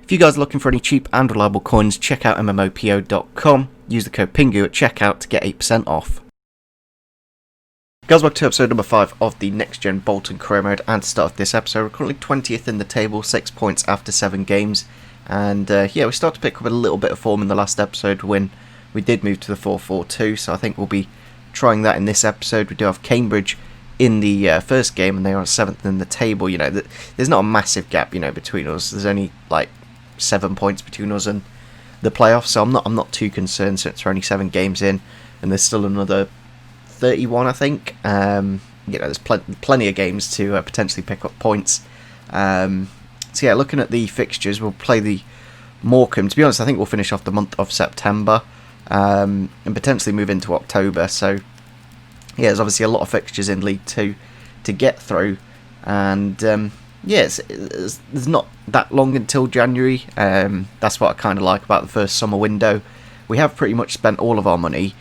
If you guys are looking for any cheap and reliable coins, check out MMOPO.com. Use the code PINGU at checkout to get 8% off. Guys, welcome to episode number 5 of the Next Gen Bolton career mode, and to start off this episode, we're currently 20th in the table, 6 points after 7 games, and we started to pick up a little bit of form in the last episode when we did move to the 4-4-2, so I think we'll be trying that in this episode. We do have Cambridge in the first game, and they are 7th in the table. You know, there's not a massive gap, you know, between us. There's only like 7 points between us and the playoffs, so I'm not too concerned since we're only 7 games in, and there's still another 31, I think. There's plenty of games to potentially pick up points. Looking at the fixtures, we'll play the Morecambe. To be honest, I think we'll finish off the month of September and potentially move into October. So there's obviously a lot of fixtures in League 2 to get through, and there's not that long until January. That's what I kind of like about the first summer window. We have pretty much spent all of our money,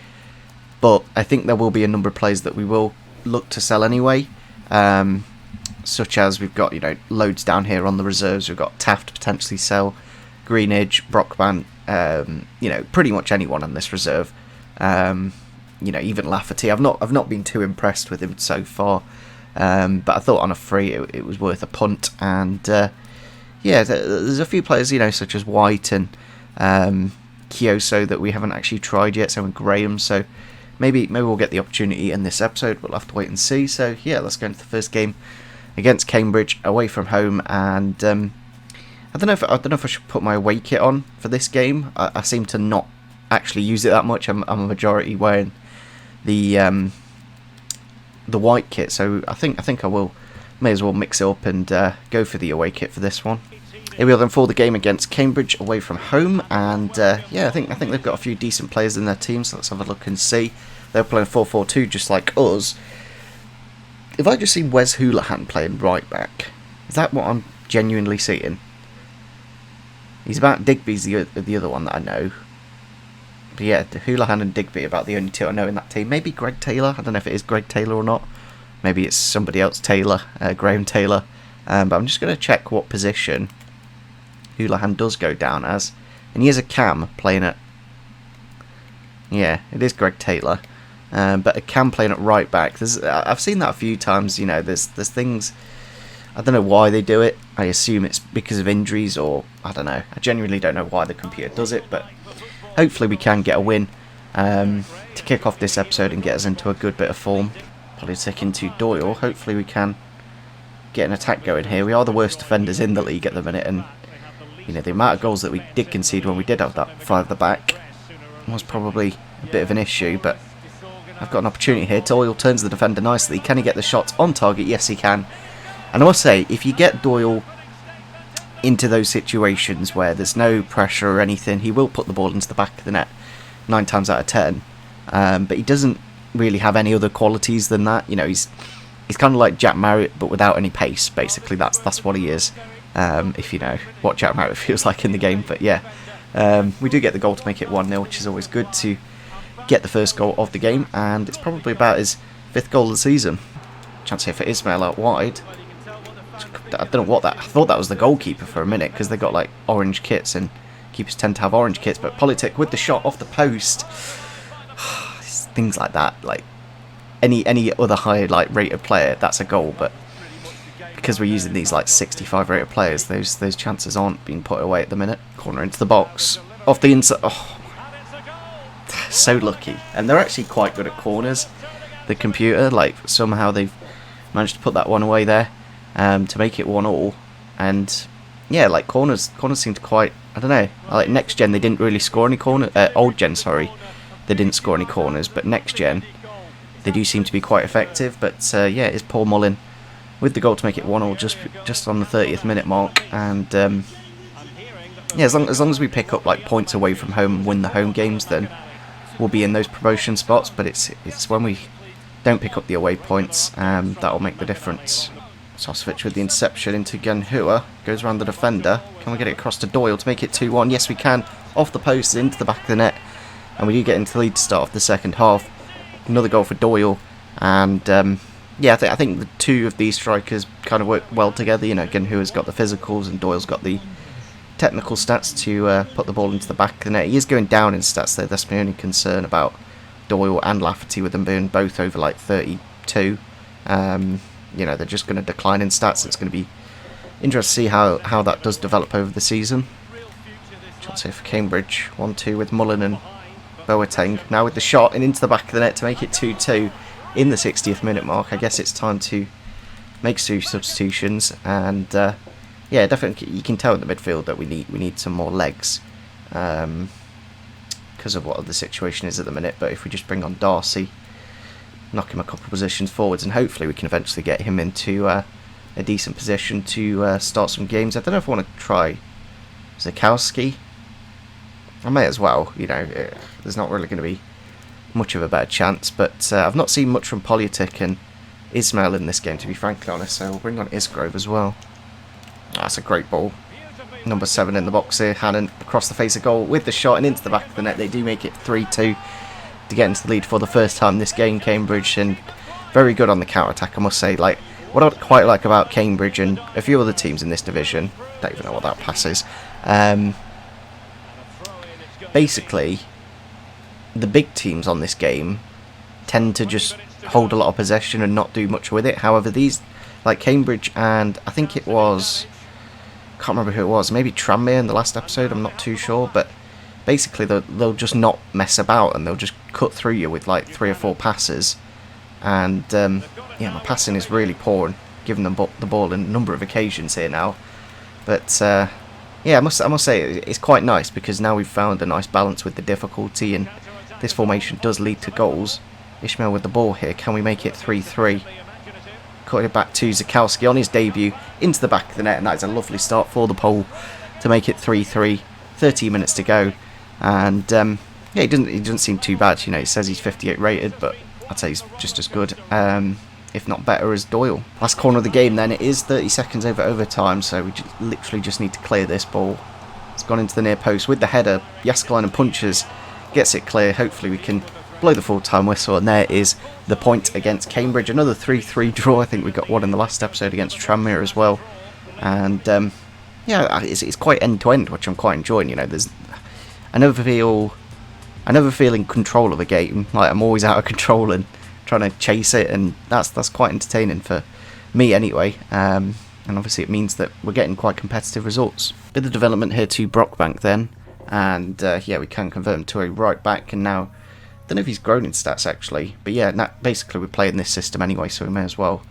but I think there will be a number of players that we will look to sell anyway, such as we've got, loads down here on the reserves. We've got Taft to potentially sell, Greenidge, Brockman, pretty much anyone on this reserve. Even Lafferty. I've not been too impressed with him so far, but I thought on a free it was worth a punt. And there's a few players, such as White and Kioso that we haven't actually tried yet. So and Graham. So maybe we'll get the opportunity in this episode. We'll have to wait and see. So let's go into the first game against Cambridge away from home. And I don't know if I should put my away kit on for this game. I seem to not actually use it that much. I'm a majority wearing the white kit, so I think I will. May as well mix it up and go for the away kit for this one. Here we are then for the game against Cambridge away from home, and I think they've got a few decent players in their team. So let's have a look and see. They're playing 4-4-2 just like us. If I just see Wes HOOLAHAN playing right back, is that what I'm genuinely seeing? He's about Digby's the other one that I know. But yeah, HOOLAHAN and Digby are about the only two I know in that team. Maybe Greg Taylor. I don't know if it is Greg Taylor or not. Maybe it's somebody else, Taylor, Graham Taylor. But I'm just going to check what position HOOLAHAN does go down as. And he is a cam playing at... Yeah, it is Greg Taylor. But a cam playing at right back. I've seen that a few times. There's things... I don't know why they do it. I assume it's because of injuries, or I don't know. I genuinely don't know why the computer does it, but hopefully we can get a win to kick off this episode and get us into a good bit of form. Politic into Doyle. Hopefully we can get an attack going here. We are the worst defenders in the league at the minute, and the amount of goals that we did concede when we did have that 5 at the back was probably a bit of an issue, but I've got an opportunity here. Doyle turns the defender nicely. Can he get the shots on target? Yes, he can. And I must say, if you get Doyle into those situations where there's no pressure or anything, he will put the ball into the back of the net 9 times out of 10. But he doesn't really have any other qualities than that. He's kind of like Jack Marriott, but without any pace. Basically, that's what he is. If you know what Jack Marriott feels like in the game. But we do get the goal to make it 1-0, which is always good to get the first goal of the game. And it's probably about his 5th goal of the season. Chance here for Ismail out wide. I don't know what that... I thought that was the goalkeeper for a minute, because they got like orange kits, and keepers tend to have orange kits. But Politic with the shot off the post. Things like that, like any other high rated player, that's a goal. But because we're using these 65 rated players, those chances aren't being put away at the minute. Corner into the box, off the inside. Oh, so lucky. And they're actually quite good at corners, the computer. Somehow they've managed to put that one away there. To make it 1-1, and corners seem to quite, I don't know, next gen they didn't really score any corners, old gen sorry, they didn't score any corners, but next gen they do seem to be quite effective. But it's Paul Mullin with the goal to make it 1-1 just on the 30th minute mark. And as long as we pick up points away from home and win the home games, then we'll be in those promotion spots. But it's when we don't pick up the away points that will make the difference. Sosovic with the interception into Genhua, goes around the defender. Can we get it across to Doyle to make it 2-1? Yes, we can. Off the post, into the back of the net, and we do get into the lead to start off the second half. Another goal for Doyle, and I think the two of these strikers kind of work well together. Genhua's got the physicals, and Doyle's got the technical stats to put the ball into the back of the net. He is going down in stats though. That's my only concern about Doyle and Lafferty, with them being both over like 32. You know, they're just going to decline in stats. It's going to be interesting to see how that does develop over the season. Chance here for Cambridge, 1-2 with Mullen and Boateng. Now with the shot and into the back of the net to make it 2-2 in the 60th minute mark. I guess it's time to make 2 substitutions, and yeah, definitely you can tell in the midfield that we need some more legs because of what the situation is at the minute. But if we just bring on Darcy, knock him a couple of positions forwards, and hopefully we can eventually get him into a decent position to start some games. I don't know if I want to try Zakowski. I may as well, you know, there's not really going to be much of a better chance, but I've not seen much from Politic and Ismail in this game, to be frankly honest, so we'll bring on Isgrove as well. That's a great ball. Number 7 in the box here, Hannon across the face of goal with the shot and into the back of the net. They do make it 3-2 to get into the lead for the first time this game, Cambridge, and very good on the counter-attack, I must say. Like, what I quite like about Cambridge and a few other teams in this division, don't even know what that pass is, basically, the big teams on this game tend to just hold a lot of possession and not do much with it. However, these, like Cambridge and I think it was, can't remember who it was, maybe Tranmere in the last episode, I'm not too sure, but basically they'll just not mess about and they'll just cut through you with like 3 or 4 passes. And yeah, my passing is really poor and giving them the ball on a number of occasions here now. But yeah, I must say it's quite nice, because now we've found a nice balance with the difficulty, and this formation does lead to goals. Ishmael with the ball here, can we make it 3-3? Cut it back to Zakowski on his debut into the back of the net, and that is a lovely start for the Pole to make it 3-3. 30 minutes to go, and yeah, he doesn't seem too bad. You know, he says he's 58 rated, but I'd say he's just as good, if not better, as Doyle. Last corner of the game then. It is 30 seconds over overtime, so we literally just need to clear this ball. It's gone into the near post with the header. Yaskalainen punches, gets it clear. Hopefully we can blow the full-time whistle, and there is the point against Cambridge. Another 3-3 draw. I think we got one in the last episode against Tranmere as well. And yeah, it's quite end-to-end, which I'm quite enjoying. You know, I never feel in control of a game. Like, I'm always out of control and trying to chase it, and that's quite entertaining for me anyway. And obviously it means that we're getting quite competitive results. Bit of development here to Brockbank then, and yeah, we can convert him to a right back, and now I don't know if he's grown in stats actually, but yeah, basically we're playing this system anyway, so we may as well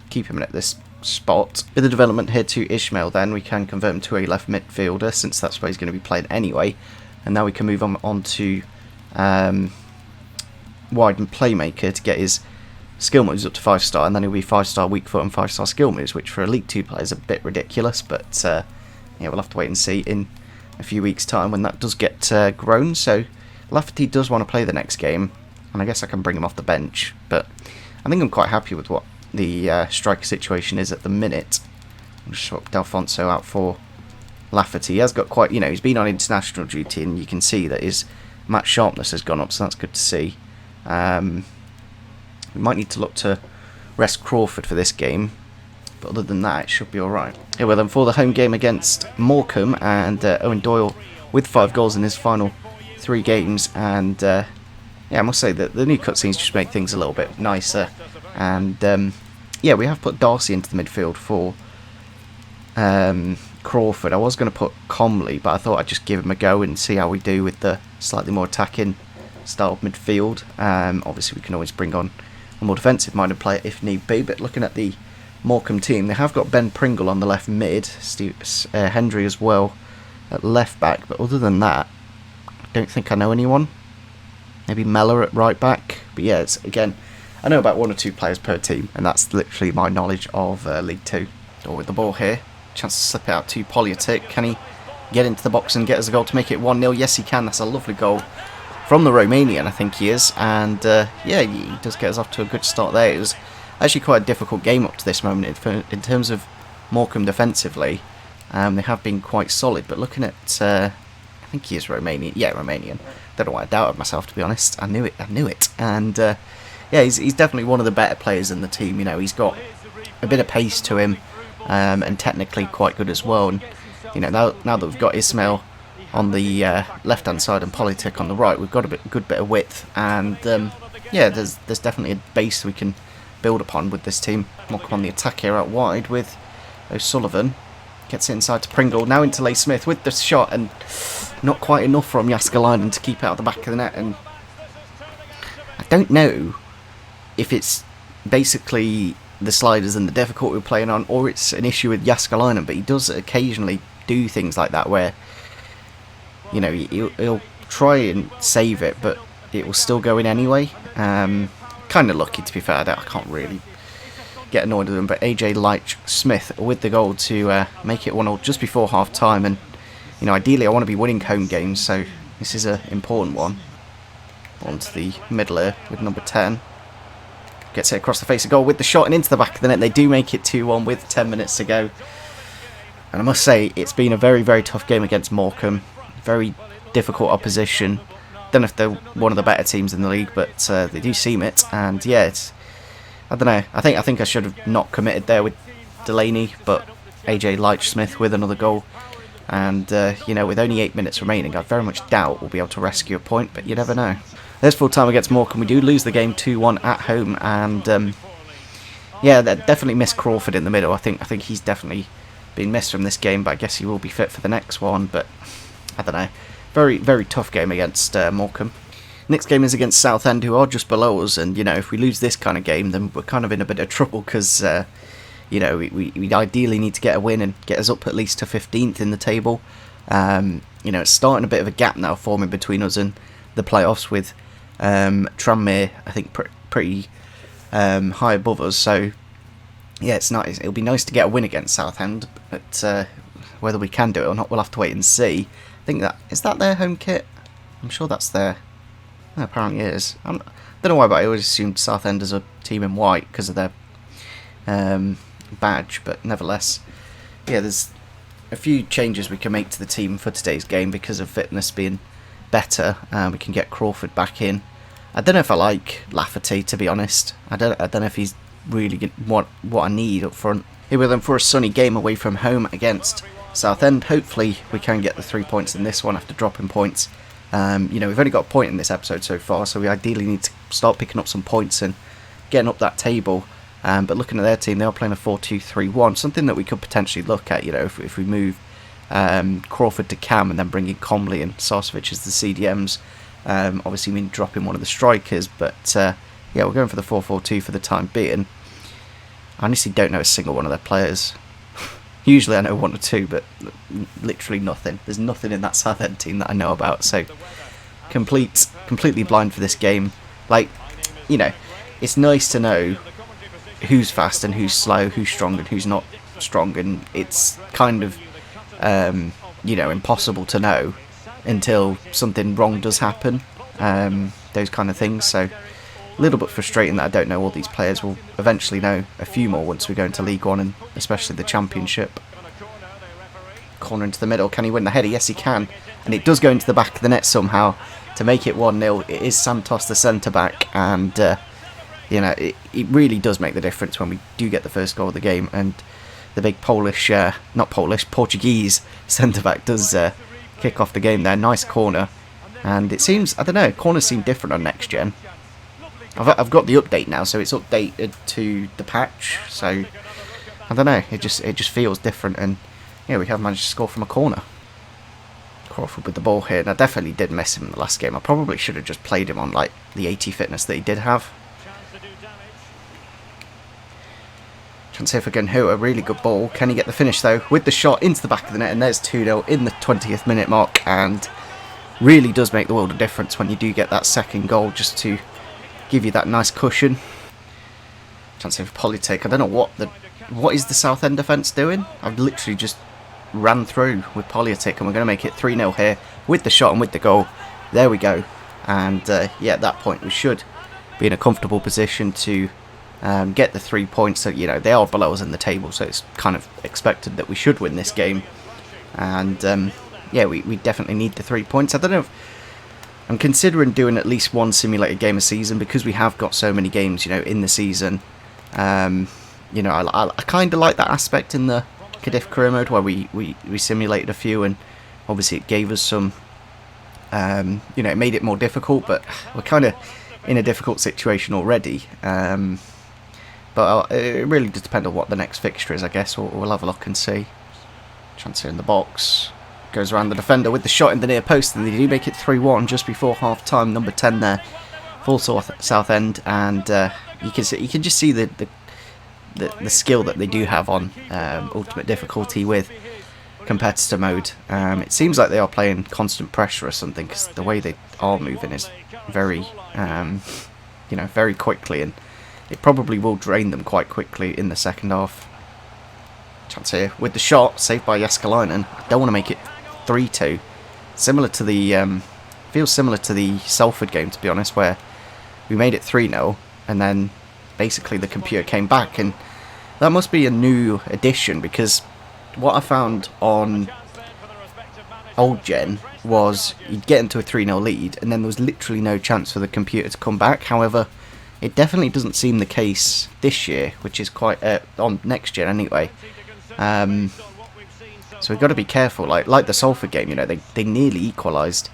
keep him at this spot. Bit of development here to Ishmael then, we can convert him to a left midfielder, since that's where he's going to be playing anyway. And now we can move on to widen playmaker to get his skill moves up to 5-star, and then he'll be 5-star weak foot and 5-star skill moves, which for a League 2 player is a bit ridiculous, but yeah, we'll have to wait and see in a few weeks' time when that does get grown. So Lafferty does want to play the next game, and I guess I can bring him off the bench, but I think I'm quite happy with what the striker situation is at the minute. I'll just swap D'Alfonso out for Lafferty. He has got quite, you know, he's been on international duty, and you can see that his match sharpness has gone up, so that's good to see. We might need to look to rest Crawford for this game, but other than that, it should be alright. Yeah, well then, for the home game against Morecambe, and Owen Doyle with 5 goals in his final 3 games, and yeah, I must say that the new cutscenes just make things a little bit nicer, and yeah, we have put Darcy into the midfield for Crawford. I was going to put Comley, but I thought I'd just give him a go and see how we do with the slightly more attacking style of midfield. Obviously we can always bring on a more defensive minded player if need be, but looking at the Morecambe team, they have got Ben Pringle on the left mid, Hendry as well at left back, but other than that I don't think I know anyone. Maybe Mellor at right back, but yeah, it's, again, I know about 1 or 2 players per team, and that's literally my knowledge of League 2. Or with the ball here, chance to slip it out to Politic. Can he get into the box and get us a goal to make it 1-0? Yes, he can. That's a lovely goal from the Romanian, I think he is. And yeah, he does get us off to a good start there. It was actually quite a difficult game up to this moment in terms of Morecambe defensively. They have been quite solid, but looking at, I think he is Romanian. Yeah, Romanian. Don't know why I doubted myself, to be honest. I knew it. And yeah, he's definitely one of the better players in the team. You know, he's got a bit of pace to him, and technically quite good as well. And you know, now that we've got Ismail on the left-hand side and Politic on the right, we've got a good bit of width, and yeah, there's definitely a base we can build upon with this team. Morecambe on the attack here out wide with O'Sullivan. Gets it inside to Pringle, now into Leigh Smith with the shot, and not quite enough from Jääskeläinen to keep it out the back of the net. And I don't know if it's basically the sliders and the difficulty we're playing on, or it's an issue with Jääskeläinen, but he does occasionally do things like that where, you know, he'll try and save it, but it will still go in anyway. Kind of lucky, to be fair. I can't really get annoyed with him, but AJ Leitch Smith with the goal to make it 1-0 just before half time. And you know, ideally I want to be winning home games, so this is an important one. On to the middle here with number 10. Gets it across the face of goal with the shot and into the back of the net. They do make it 2-1 with 10 minutes to go. And I must say, it's been a very, very tough game against Morecambe. Very difficult opposition. Don't know if they're one of the better teams in the league, but they do seem it. And yeah, it's, I don't know. I think I should have not committed there with Delaney, but AJ Leitch Smith with another goal. And you know, with only 8 minutes remaining, I very much doubt we'll be able to rescue a point, but you never know. There's full time against Morecambe. We do lose the game 2-1 at home, and yeah, they definitely missed Crawford in the middle. I think he's definitely been missed from this game, but I guess he will be fit for the next one. But I don't know. Very, very tough game against Morecambe. Next game is against Southend, who are just below us, and you know, if we lose this kind of game, then we're kind of in a bit of trouble, because you know, we ideally need to get a win and get us up at least to 15th in the table. You know, it's starting a bit of a gap now forming between us and the playoffs, with Tranmere, I think, pretty high above us. So yeah, it's nice. It'll be nice to get a win against Southend, but whether we can do it or not, we'll have to wait and see. I think is that their home kit? I'm sure that's their. Oh, apparently it is. I don't know why, but I always assumed Southend as a team in white because of their badge. But nevertheless, yeah, there's a few changes we can make to the team for today's game because of fitness being better. We can get Crawford back in. I don't know if I like Lafferty, to be honest. I don't know if he's really what I need up front. Here with them for a sunny game away from home against Southend. Hopefully we can get the 3 points in this one after dropping points. You know, we've only got a point in this episode so far, so we ideally need to start picking up some points and getting up that table. But looking at their team, they are playing a 4-2-3-1, something that we could potentially look at, you know, if we move Crawford to Cam and then bring in Comley and Sarcevic as the CDMs. Obviously, we mean dropping one of the strikers, but yeah, we're going for the 4-4-2 for the time being. I honestly don't know a single one of their players. Usually I know one or two, but literally nothing. There's nothing in that Southend team that I know about, so completely blind for this game. Like, you know, it's nice to know who's fast and who's slow, who's strong and who's not strong, and it's kind of, you know, impossible to know until something wrong does happen, those kind of things. So a little bit frustrating that I don't know all these players. We'll eventually know a few more once we go into League One and especially the Championship. Corner into the middle. Can he win the header? Yes, he can. And it does go into the back of the net somehow to make it 1-0. It is Santos, the centre-back, and you know, it really does make the difference when we do get the first goal of the game. And the big Portuguese centre-back does kick off the game there. Nice corner. And it seems, I don't know, corners seem different on Next Gen. I've got the update now, so it's updated to the patch. So I don't know, it just feels different, and yeah, we have managed to score from a corner. Crawford with the ball here, and I definitely did miss him in the last game. I probably should have just played him on like the 80 fitness that he did have. Chance here for Genhua, a really good ball. Can he get the finish though? With the shot into the back of the net, and there's 2-0 in the 20th minute mark, and really does make the world of difference when you do get that second goal, just to give you that nice cushion. Chance here for Politic. I don't know what is the Southend defence doing. I've literally just ran through with Politic, and we're going to make it 3-0 here with the shot and with the goal. There we go. And yeah, at that point we should be in a comfortable position to get the 3 points. So, you know, they are below us in the table, so it's kind of expected that we should win this game. And yeah, we definitely need the 3 points. I don't know if I'm considering doing at least one simulated game a season, because we have got so many games, you know, in the season. You know, I kind of like that aspect in the Cardiff career mode where we simulated a few, and obviously it gave us some, it made it more difficult, but we're kind of in a difficult situation already. But it really does depend on what the next fixture is, I guess. We'll have a look and see. Chance here in the box. Goes around the defender with the shot in the near post, and they do make it 3-1 just before half time. Number 10 there for Southend, and you can just see the skill that they do have on ultimate difficulty with competitor mode. It seems like they are playing constant pressure or something, because the way they are moving is very very quickly, and it probably will drain them quite quickly in the second half. Chance here with the shot, saved by Jääskeläinen. I don't want to make it 3-2. Similar to the feels similar to the Salford game, to be honest, where we made it 3-0 and then basically the computer came back, and that must be a new addition, because what I found on old gen was you'd get into a 3-0 lead and then there was literally no chance for the computer to come back. However, it definitely doesn't seem the case this year, which is quite on next gen anyway. So we've got to be careful. Like the Salford game, they nearly equalised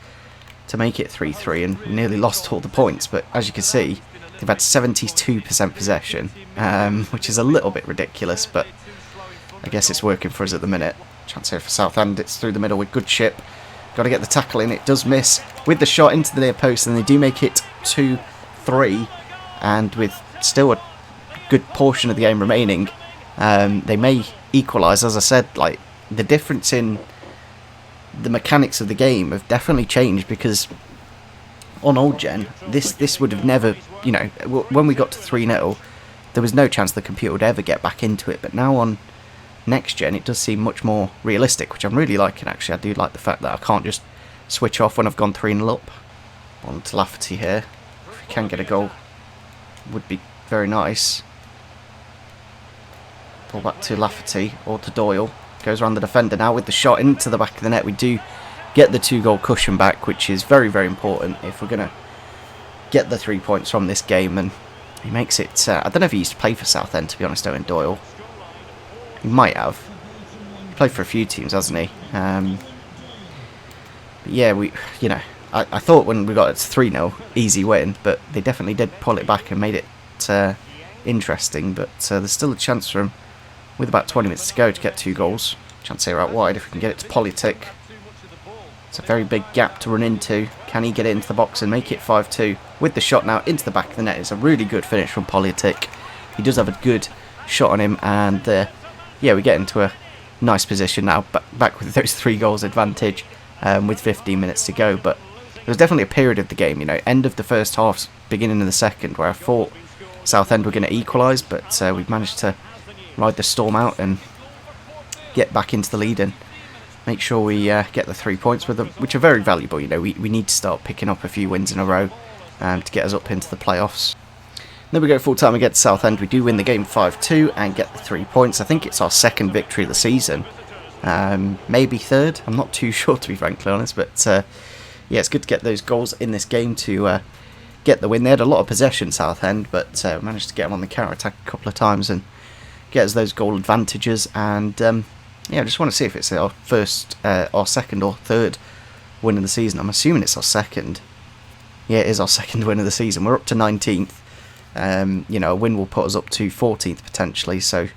to make it 3-3 and nearly lost all the points. But as you can see, they've had 72% possession, which is a little bit ridiculous. But I guess it's working for us at the minute. Chance here for Southend. It's through the middle with Goodship. Got to get the tackle in. It does miss with the shot into the near post, and they do make it 2-3. And with still a good portion of the game remaining, they may equalise. As I said, the difference in the mechanics of the game have definitely changed, because on old gen, this would have never, when we got to 3-0, there was no chance the computer would ever get back into it. But now on next gen, it does seem much more realistic, which I'm really liking, actually. I do like the fact that I can't just switch off when I've gone 3-0 up. On to Lafferty here. If we can get a goal, would be very nice. Pull back to Lafferty or to Doyle. Goes around the defender now with the shot into the back of the net. We do get the 2-goal cushion back, which is very, very important if we're going to get the 3 points from this game. And he makes it... I don't know if he used to play for Southend, to be honest, Owen Doyle. He might have. He played for a few teams, hasn't he? But yeah, I thought when we got it to 3-0, easy win, but they definitely did pull it back and made it interesting. But there's still a chance for him, with about 20 minutes to go, to get 2 goals. Chance here out wide if we can get it to Politic. It's a very big gap to run into. Can he get it into the box and make it 5-2? With the shot now into the back of the net. It's a really good finish from Politic. He does have a good shot on him, and yeah, we get into a nice position now, back with those 3 goals advantage, with 15 minutes to go. But there was definitely a period of the game, end of the first half, beginning of the second, where I thought Southend were going to equalise, but we've managed to ride the storm out and get back into the lead and make sure we get the 3 points, which are very valuable. We need to start picking up a few wins in a row to get us up into the playoffs. Then we go full time against Southend. We do win the game 5-2 and get the 3 points. I think it's our second victory of the season, maybe third. I'm not too sure, to be frankly honest, but yeah, it's good to get those goals in this game to get the win. They had a lot of possession, Southend, but managed to get them on the counter attack a couple of times and get us those goal advantages. And yeah, I just want to see if it's our second or third win of the season. I'm assuming it's our second. Yeah, it is our second win of the season. We're up to 19th. A win will put us up to 14th potentially. So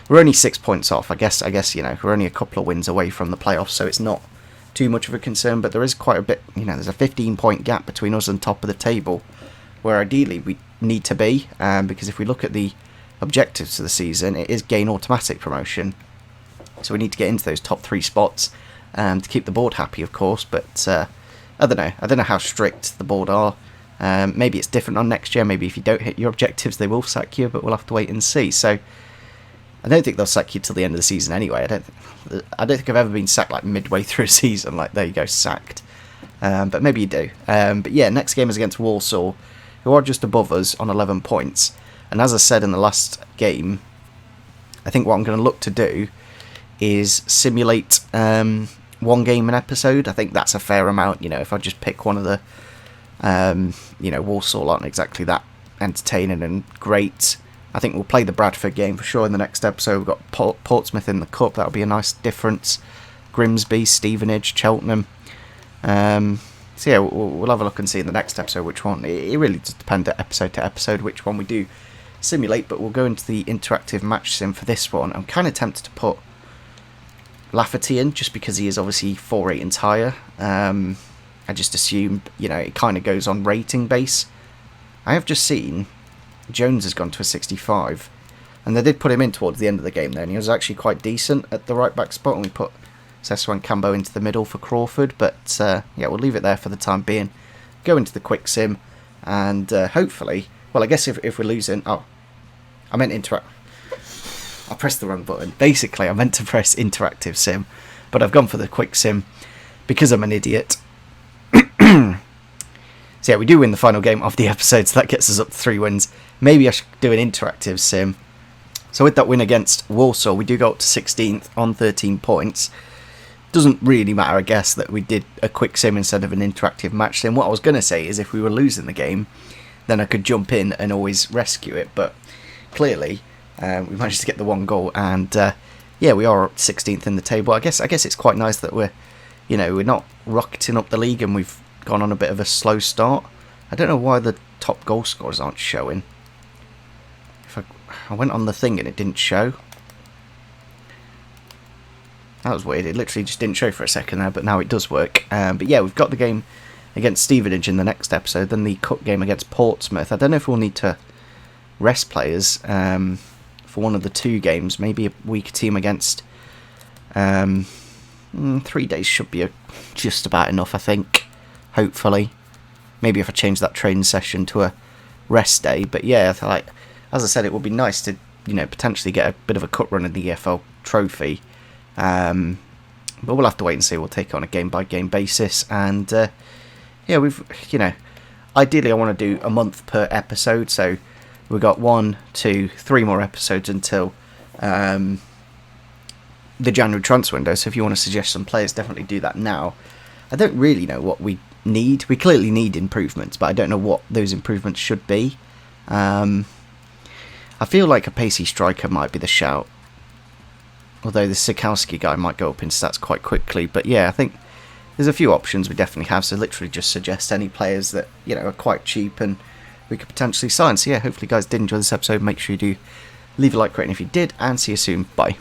we're only 6 points off. I guess we're only a couple of wins away from the playoffs, so it's not too much of a concern. But there is quite a bit. There's a 15-point gap between us and top of the table, where ideally we need to be. Because if we look at the objectives of the season, it is gain automatic promotion. So we need to get into those top 3 spots to keep the board happy, of course. But I don't know. I don't know how strict the board are. Maybe it's different on next year. Maybe if you don't hit your objectives, they will sack you. But we'll have to wait and see. So I don't think they'll sack you till the end of the season anyway. I don't think I've ever been sacked midway through a season. There you go, sacked. But maybe you do. But yeah, next game is against Walsall, who are just above us on 11 points. And as I said in the last game, I think what I'm going to look to do is simulate 1 game an episode. I think that's a fair amount. If I just pick one of the, Walsall aren't exactly that entertaining and great. I think we'll play the Bradford game for sure in the next episode. We've got Portsmouth in the Cup. That'll be a nice difference. Grimsby, Stevenage, Cheltenham. So yeah, we'll have a look and see in the next episode which one. It really does depend episode to episode which one we do simulate, but we'll go into the interactive match sim for this one. I'm kind of tempted to put Lafferty in, just because he is obviously 4 ratings higher. I just assume, you know, it kind of goes on rating base. I have just seen Jones has gone to a 65, and they did put him in towards the end of the game there, and he was actually quite decent at the right back spot, and we put Seswan Cambo into the middle for Crawford, but yeah, we'll leave it there for the time being. Go into the quick sim, and hopefully, well, I guess if we're losing, oh, I meant interact. I pressed the wrong button. Basically, I meant to press interactive sim, but I've gone for the quick sim because I'm an idiot. So yeah, we do win the final game of the episode, so that gets us up to 3 wins. Maybe I should do an interactive sim. So with that win against Walsall, we do go up to 16th on 13 points. Doesn't really matter, I guess, that we did a quick sim instead of an interactive match sim. What I was going to say is if we were losing the game, then I could jump in and always rescue it. But clearly, we managed to get the 1 goal, and yeah, we are up to 16th in the table. I guess it's quite nice that we're not rocketing up the league and we've gone on a bit of a slow start. I don't know why the top goal scorers aren't showing. If I went on the thing and it didn't show. That was weird. It literally just didn't show for a second there, but now it does work. But yeah, we've got the game against Stevenage in the next episode, then the cup game against Portsmouth. I don't know if we'll need to rest players for one of the 2 games. Maybe a weaker team against 3 days should be just about enough, I think. Hopefully. Maybe if I change that training session to a rest day. But yeah, like as I said, it would be nice to, you know, potentially get a bit of a cup run in the EFL trophy. But we'll have to wait and see. We'll take it on a game-by-game basis. And yeah, we've, you know, ideally I want to do a month per episode. So we've got 1, 2, 3 more episodes until the January transfer window. So if you want to suggest some players, definitely do that now. I don't really know what we need. We clearly need improvements, but I don't know what those improvements should be. I feel like a pacey striker might be the shout. Although the Sikowski guy might go up in stats quite quickly. But yeah, I think there's a few options we definitely have. So literally just suggest any players that, you know, are quite cheap and we could potentially sign. So yeah, hopefully you guys did enjoy this episode. Make sure you do leave a like, rate if you did, and see you soon. Bye.